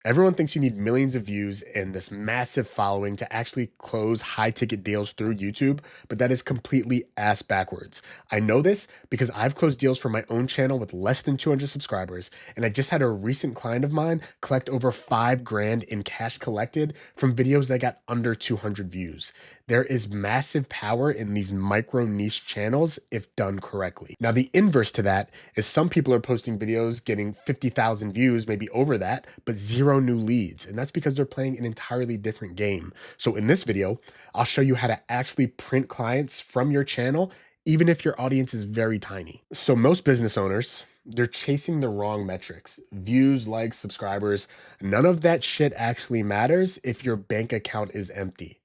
Everyone thinks you need millions of views and this massive following to actually close high ticket deals through YouTube, but that is completely ass backwards. I know this because I've closed deals for my own channel with less than 200 subscribers, and I just had a recent client of mine collect over 5 grand in cash collected from videos that got under 200 views. There is massive power in these micro niche channels if done correctly. Now, the inverse to that is some people are posting videos getting 50,000 views, maybe over that, but zero new leads. And that's because they're playing an entirely different game. So in this video, I'll show you how to actually print clients from your channel, even if your audience is very tiny. So most business owners, they're chasing the wrong metrics. Views, likes, subscribers, none of that shit actually matters if your bank account is empty.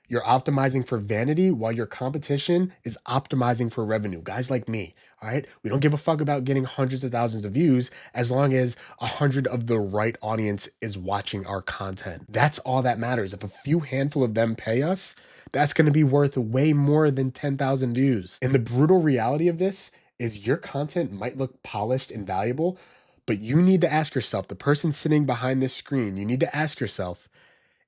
You're optimizing for vanity while your competition is optimizing for revenue. Guys like me, all right? We don't give a fuck about getting hundreds of thousands of views as long as 100 of the right audience is watching our content. That's all that matters. If a few handful of them pay us, that's going to be worth way more than 10,000 views. And the brutal reality of this is your content might look polished and valuable, but you need to ask yourself, the person sitting behind this screen, you need to ask yourself,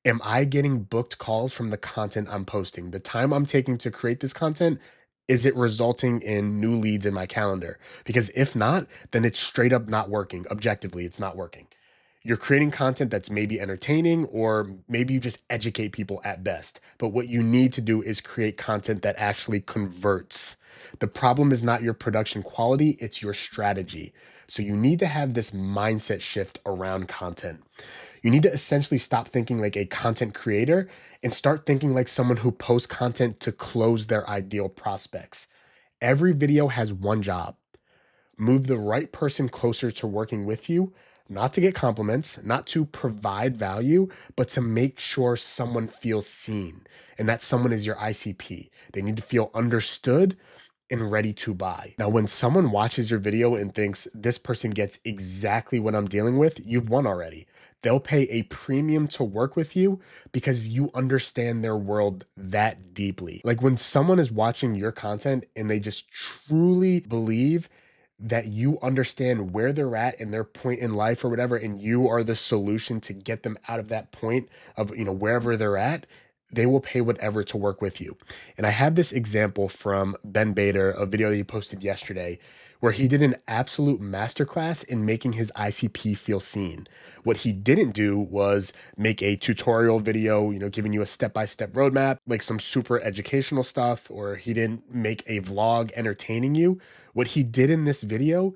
am I getting booked calls from the content I'm posting? The time I'm taking to create this content, is it resulting in new leads in my calendar? Because if not, then it's straight up not working. Objectively, it's not working. You're creating content that's maybe entertaining, or maybe you just educate people at best. But what you need to do is create content that actually converts. The problem is not your production quality, it's your strategy. So you need to have this mindset shift around content. You need to essentially stop thinking like a content creator and start thinking like someone who posts content to close their ideal prospects. Every video has one job: move the right person closer to working with you, not to get compliments, not to provide value, but to make sure someone feels seen. And that someone is your ICP. They need to feel understood and ready to buy. Now, when someone watches your video and thinks this person gets exactly what I'm dealing with, you've won already. They'll pay a premium to work with you because you understand their world that deeply. Like when someone is watching your content and they just truly believe that you understand where they're at in their point in life or whatever, and you are the solution to get them out of that point of, wherever they're at, they will pay whatever to work with you. And I have this example from Ben Bader, a video that he posted yesterday, where he did an absolute masterclass in making his ICP feel seen. What he didn't do was make a tutorial video, giving you a step-by-step roadmap, like some super educational stuff, or he didn't make a vlog entertaining you. What he did in this video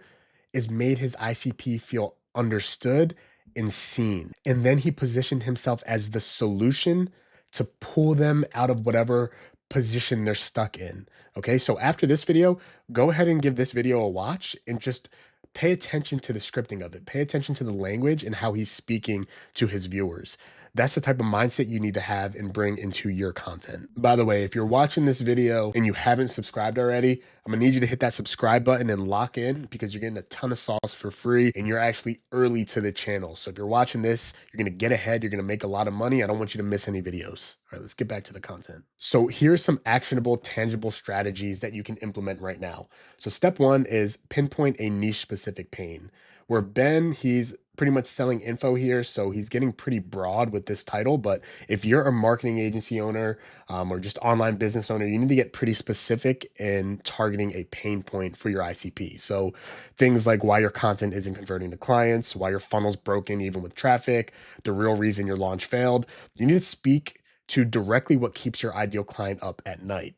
is made his ICP feel understood and seen. And then he positioned himself as the solution to pull them out of whatever position they're stuck in. Okay, so after this video, go ahead and give this video a watch and just pay attention to the scripting of it. Pay attention to the language and how he's speaking to his viewers. That's the type of mindset you need to have and bring into your content. By the way, if you're watching this video and you haven't subscribed already, I'm gonna need you to hit that subscribe button and lock in, because you're getting a ton of sauce for free and you're actually early to the channel. So if you're watching this, you're gonna get ahead, you're gonna make a lot of money. I don't want you to miss any videos. All right, let's get back to the content. So here's some actionable, tangible strategies that you can implement right now. So step one is pinpoint a niche specific pain. Where Ben, he's pretty much selling info here, so he's getting pretty broad with this title. But if you're a marketing agency owner, or just online business owner, you need to get pretty specific in targeting a pain point for your ICP. So things like why your content isn't converting to clients, why your funnel's broken even with traffic, the real reason your launch failed. You need to speak to directly what keeps your ideal client up at night.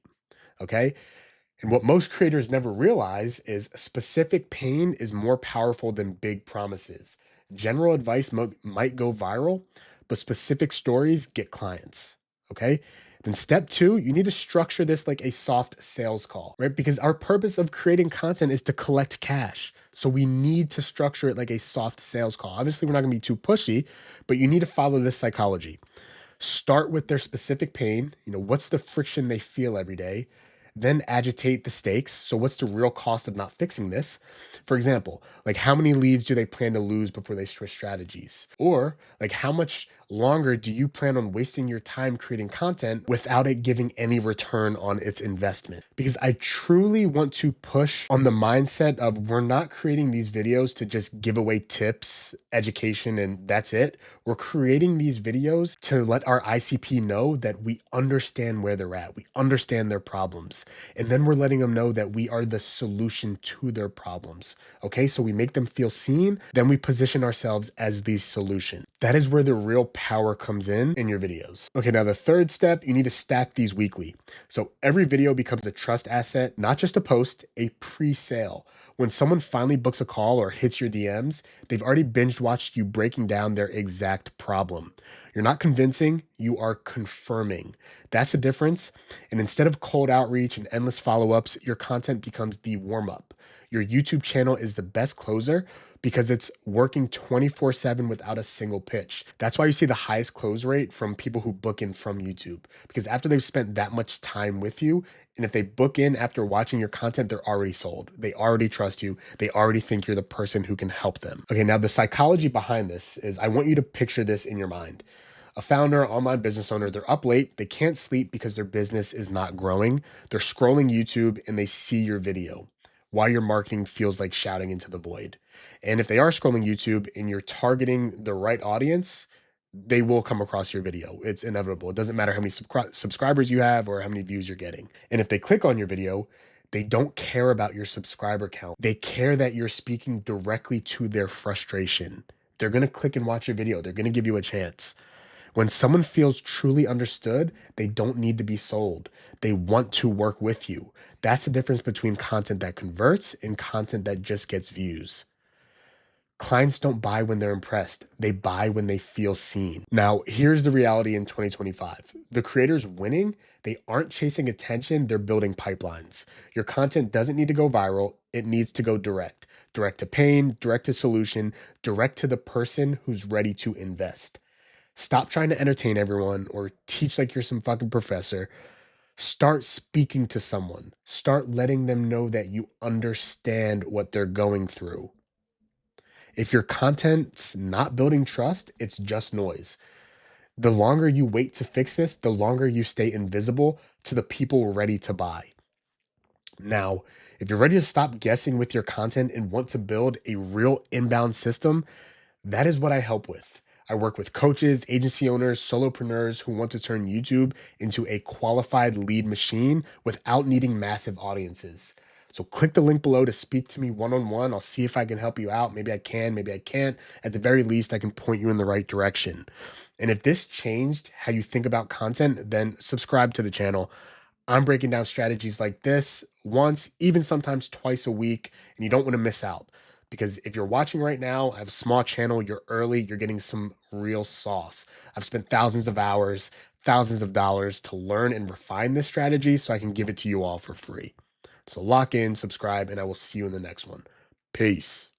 Okay. And what most creators never realize is specific pain is more powerful than big promises. General advice might go viral, but specific stories get clients. Okay. Then step two, you need to structure this like a soft sales call, right? Because our purpose of creating content is to collect cash. So we need to structure it like a soft sales call. Obviously, we're not going to be too pushy, but you need to follow this psychology. Start with their specific pain. What's the friction they feel every day? Then agitate the stakes. So, what's the real cost of not fixing this? For example, like how many leads do they plan to lose before they switch strategies? Or like how much longer do you plan on wasting your time creating content without it giving any return on its investment? Because I truly want to push on the mindset of we're not creating these videos to just give away tips, education, and that's it. We're creating these videos to let our ICP know that we understand where they're at, we understand their problems, and then we're letting them know that we are the solution to their problems. Okay, so we make them feel seen, then we position ourselves as the solution. That is where the real power comes in your videos. Okay, now the third step, you need to stack these weekly. So every video becomes a trust asset, not just a post, a pre-sale. When someone finally books a call or hits your DMs, they've already binge watched you breaking down their exact problem. You're not convincing, you are confirming. That's the difference. And instead of cold outreach and endless follow-ups, your content becomes the warm-up. Your YouTube channel is the best closer because it's working 24/7 without a single pitch. That's why you see the highest close rate from people who book in from YouTube, because after they've spent that much time with you, and if they book in after watching your content, they're already sold. They already trust you. They already think you're the person who can help them. Okay, now the psychology behind this is I want you to picture this in your mind. A founder, online business owner, they're up late, they can't sleep because their business is not growing. They're scrolling YouTube and they see your video while your marketing feels like shouting into the void. And if they are scrolling YouTube and you're targeting the right audience, they will come across your video. It's inevitable. It doesn't matter how many subscribers you have or how many views you're getting. And if they click on your video, they don't care about your subscriber count. They care that you're speaking directly to their frustration. They're going to click and watch your video. They're going to give you a chance. When someone feels truly understood, they don't need to be sold. They want to work with you. That's the difference between content that converts and content that just gets views. Clients don't buy when they're impressed. They buy when they feel seen. Now, here's the reality in 2025. The creators winning, they aren't chasing attention, they're building pipelines. Your content doesn't need to go viral, it needs to go direct. Direct to pain, direct to solution, direct to the person who's ready to invest. Stop trying to entertain everyone or teach like you're some fucking professor. Start speaking to someone. Start letting them know that you understand what they're going through. If your content's not building trust, it's just noise. The longer you wait to fix this, the longer you stay invisible to the people ready to buy. Now, if you're ready to stop guessing with your content and want to build a real inbound system, that is what I help with. I work with coaches, agency owners, solopreneurs who want to turn YouTube into a qualified lead machine without needing massive audiences. So click the link below to speak to me one-on-one. I'll see if I can help you out. Maybe I can, maybe I can't. At the very least, I can point you in the right direction. And if this changed how you think about content, then subscribe to the channel. I'm breaking down strategies like this once, even sometimes twice a week, and you don't want to miss out. Because if you're watching right now, I have a small channel, you're early, you're getting some real sauce. I've spent thousands of hours, thousands of dollars to learn and refine this strategy so I can give it to you all for free. So lock in, subscribe, and I will see you in the next one. Peace.